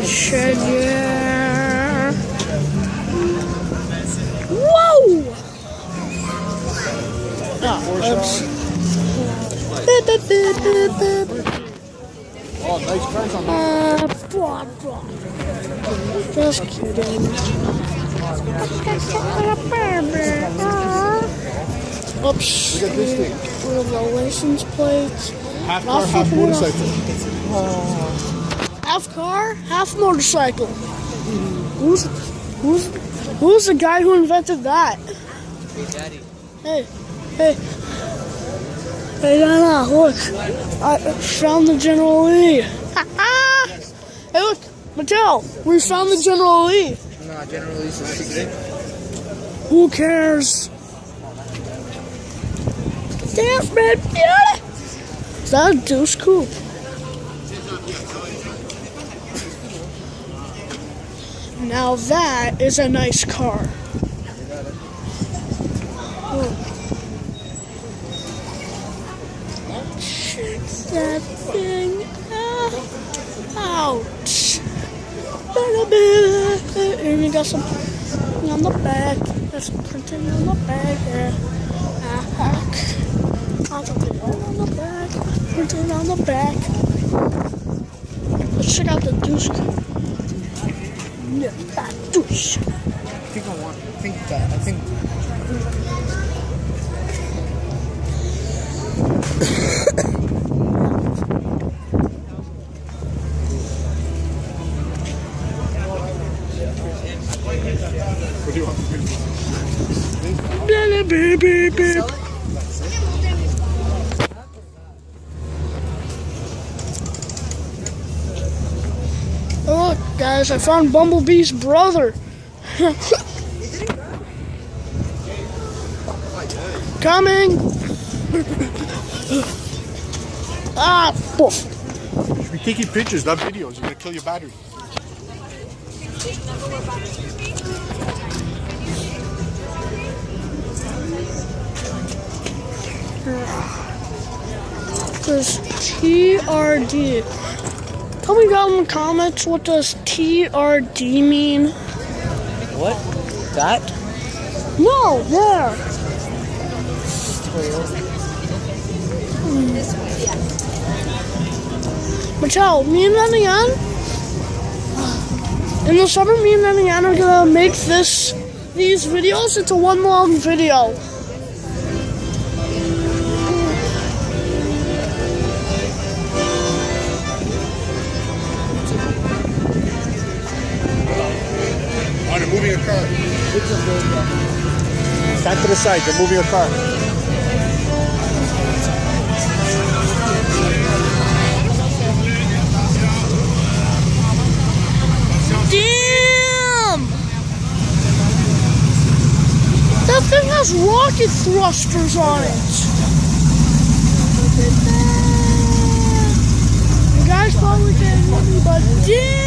Sugar. Whoa! Oh, oops. Oh, nice crunch on that. Just kidding. Oops. Look at this thing. One of the license plates. Half car, half motorcycle. Half car, half motorcycle. Who's the guy who invented that? Hey, Daddy. Hey. Hey, Dana, look. I found the General Lee. Hey, look, Mattel, we found the General Lee. No, General Lee's a secret. Who cares? Damn, man, beauty. Is that a douche coupe? Now that is a nice car. Oh. Check that thing out. Ouch. And you got something on the back. There's printing on the back. Something on the back. Printing on the back. Let's check out the douche. Yeah, that douche. I think what do you want to do? Beep. Look, guys, I found Bumblebee's brother. Coming. Poof. You should be taking pictures, not videos. You're gonna kill your battery. There's TRD. Tell me down in the comments, what does TRD mean? What? That? No, there. Mattel, me and Nanny Ann, in the summer, me and Nanny Ann are gonna make these videos into one long video. Oh, they're moving a car. Stand to the side. They're moving a car. Damn! That thing has rocket thrusters on it. You guys probably can't hear me, but damn!